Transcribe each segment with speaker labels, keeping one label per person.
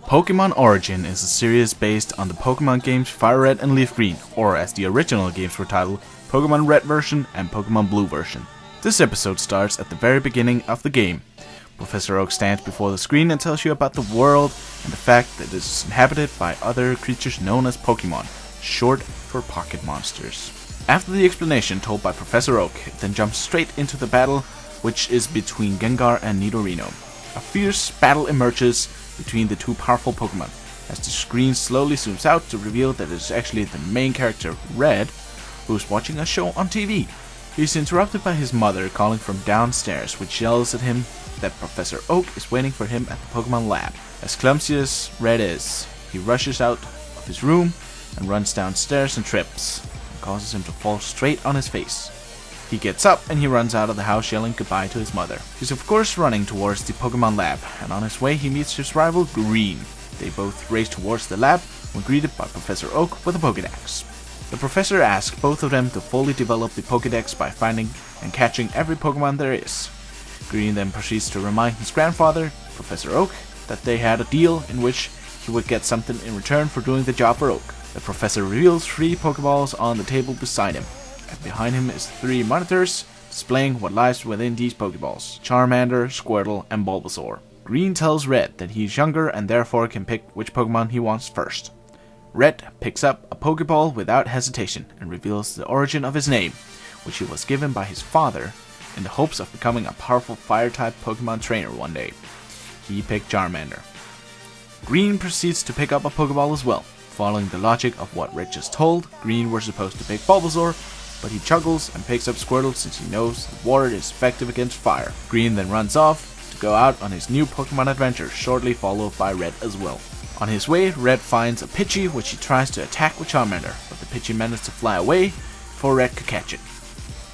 Speaker 1: Pokémon Origin is a series based on the Pokémon games Fire Red and Leaf Green, or as the original games were titled, Pokémon Red version and Pokémon Blue version. This episode starts at the very beginning of the game. Professor Oak stands before the screen and tells you about the world and the fact that it is inhabited by other creatures known as Pokémon, short for pocket monsters. After the explanation told by Professor Oak, it then jumps straight into the battle, which is between Gengar and Nidorino. A fierce battle emerges between the two powerful Pokémon, as the screen slowly zooms out to reveal that it is actually the main character, Red, who is watching a show on TV. He is interrupted by his mother calling from downstairs, which yells at him that Professor Oak is waiting for him at the Pokémon lab. As clumsy as Red is, he rushes out of his room and runs downstairs and trips, and causes him to fall straight on his face. He gets up and he runs out of the house yelling goodbye to his mother. He's of course running towards the Pokémon lab, and on his way he meets his rival Green. They both race towards the lab when greeted by Professor Oak with a Pokédex. The professor asks both of them to fully develop the Pokédex by finding and catching every Pokémon there is. Green then proceeds to remind his grandfather, Professor Oak, that they had a deal in which he would get something in return for doing the job for Oak. The professor reveals 3 Pokeballs on the table beside him, and behind him is 3 monitors displaying what lies within these Pokeballs: Charmander, Squirtle, and Bulbasaur. Green tells Red that he is younger and therefore can pick which Pokemon he wants first. Red picks up a Pokeball without hesitation and reveals the origin of his name, which he was given by his father in the hopes of becoming a powerful Fire-type Pokemon trainer one day. He picked Charmander. Green proceeds to pick up a Pokeball as well. Following the logic of what Red just told, Green were supposed to pick Bulbasaur, but he chuckles and picks up Squirtle since he knows that water is effective against fire. Green then runs off to go out on his new Pokemon adventure, shortly followed by Red as well. On his way, Red finds a Pidgey which he tries to attack with Charmander, but the Pidgey manages to fly away before Red could catch it.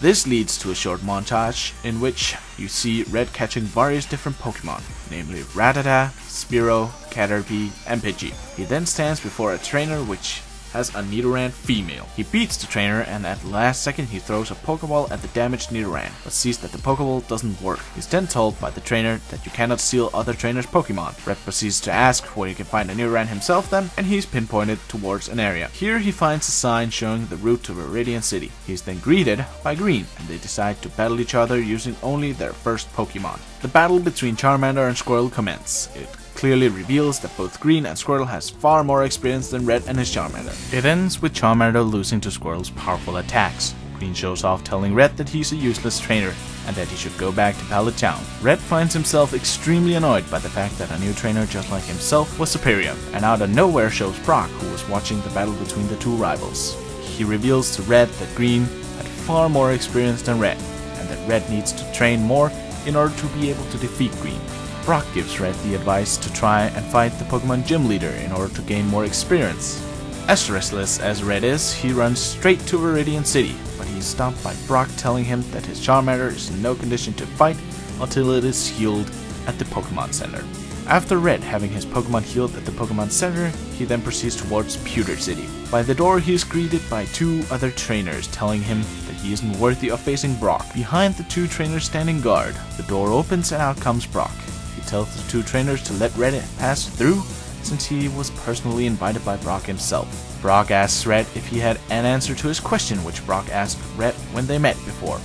Speaker 1: This leads to a short montage in which you see Red catching various different Pokemon, namely Rattata, Spearow, Caterpie, and Pidgey. He then stands before a trainer which has a Nidoran female. He beats the trainer, and at the last second he throws a Pokeball at the damaged Nidoran, but sees that the Pokeball doesn't work. He's then told by the trainer that you cannot steal other trainers' Pokemon. Red proceeds to ask where he can find a Nidoran himself then, and he's pinpointed towards an area. Here he finds a sign showing the route to Viridian City. He's then greeted by Green, and they decide to battle each other using only their first Pokemon. The battle between Charmander and Squirtle commences. It clearly reveals that both Green and Squirtle has far more experience than Red and his Charmander. It ends with Charmander losing to Squirtle's powerful attacks. Green shows off telling Red that he's a useless trainer and that he should go back to Pallet Town. Red finds himself extremely annoyed by the fact that a new trainer just like himself was superior, and out of nowhere shows Brock, who was watching the battle between the two rivals. He reveals to Red that Green had far more experience than Red, and that Red needs to train more in order to be able to defeat Green. Brock gives Red the advice to try and fight the Pokemon Gym Leader in order to gain more experience. As restless as Red is, he runs straight to Viridian City, but he is stopped by Brock telling him that his Charmander is in no condition to fight until it is healed at the Pokemon Center. After Red having his Pokemon healed at the Pokemon Center, he then proceeds towards Pewter City. By the door he is greeted by 2 other trainers telling him that he isn't worthy of facing Brock. Behind the 2 trainers standing guard, the door opens and out comes Brock. He tells the 2 trainers to let Red pass through, since he was personally invited by Brock himself. Brock asks Red if he had an answer to his question, which Brock asked Red when they met before.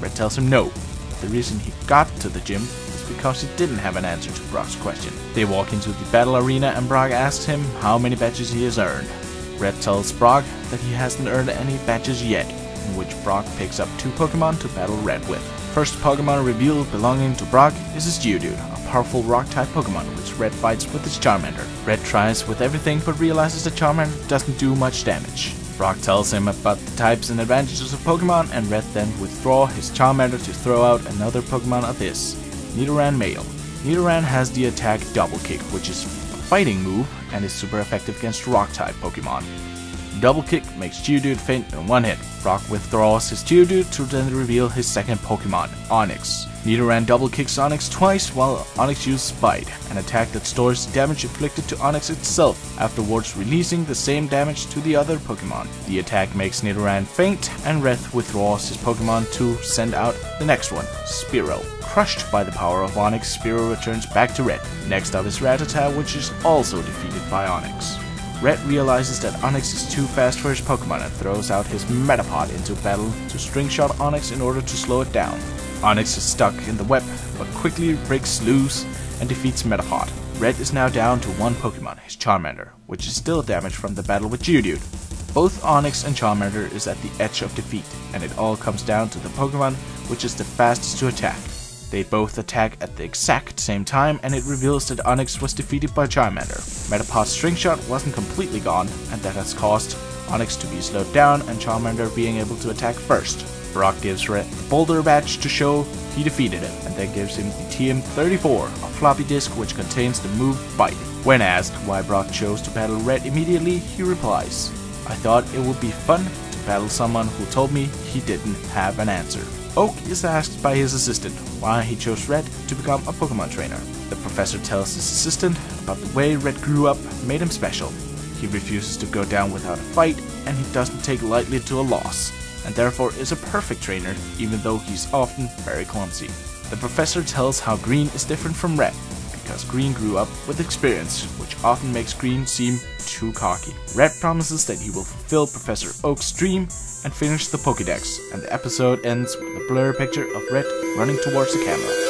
Speaker 1: Red tells him no, but the reason he got to the gym is because he didn't have an answer to Brock's question. They walk into the battle arena and Brock asks him how many badges he has earned. Red tells Brock that he hasn't earned any badges yet, in which Brock picks up 2 Pokemon to battle Red with. First Pokemon revealed belonging to Brock is his Geodude, a powerful rock-type Pokemon which Red fights with his Charmander. Red tries with everything but realizes that Charmander doesn't do much damage. Brock tells him about the types and advantages of Pokemon, and Red then withdraws his Charmander to throw out another Pokemon of his, Nidoran male. Nidoran has the attack Double Kick, which is a fighting move and is super effective against rock-type Pokemon. double kick makes Geodude faint in one hit. Brock withdraws his Geodude to then reveal his second Pokemon, Onix. Nidoran double kicks Onix twice while Onix uses Bite, an attack that stores damage inflicted to Onix itself, afterwards releasing the same damage to the other Pokemon. The attack makes Nidoran faint, and Red withdraws his Pokemon to send out the next one, Spearow. Crushed by the power of Onix, Spearow returns back to Red. Next up is Rattata, which is also defeated by Onix. Red realizes that Onix is too fast for his Pokemon and throws out his Metapod into battle to string shot Onix in order to slow it down. Onix is stuck in the web, but quickly breaks loose and defeats Metapod. Red is now down to one Pokemon, his Charmander, which is still damaged from the battle with Geodude. Both Onix and Charmander is at the edge of defeat, and it all comes down to the Pokemon which is the fastest to attack. They both attack at the exact same time, and it reveals that Onix was defeated by Charmander. Metapod's string shot wasn't completely gone, and that has caused Onix to be slowed down and Charmander being able to attack first. Brock gives Red the Boulder Badge to show he defeated him, and then gives him the TM34, a floppy disk which contains the move Bite. When asked why Brock chose to battle Red immediately, he replies, "I thought it would be fun to battle someone who told me he didn't have an answer." Oak is asked by his assistant why he chose Red to become a Pokemon trainer. The professor tells his assistant about the way Red grew up made him special. He refuses to go down without a fight, and he doesn't take lightly to a loss, and therefore is a perfect trainer even though he's often very clumsy. The professor tells how Green is different from Red, because Green grew up with experience, which often makes Green seem too cocky. Red promises that he will fulfill Professor Oak's dream and finish the Pokédex, and the episode ends with a blur picture of Red running towards the camera.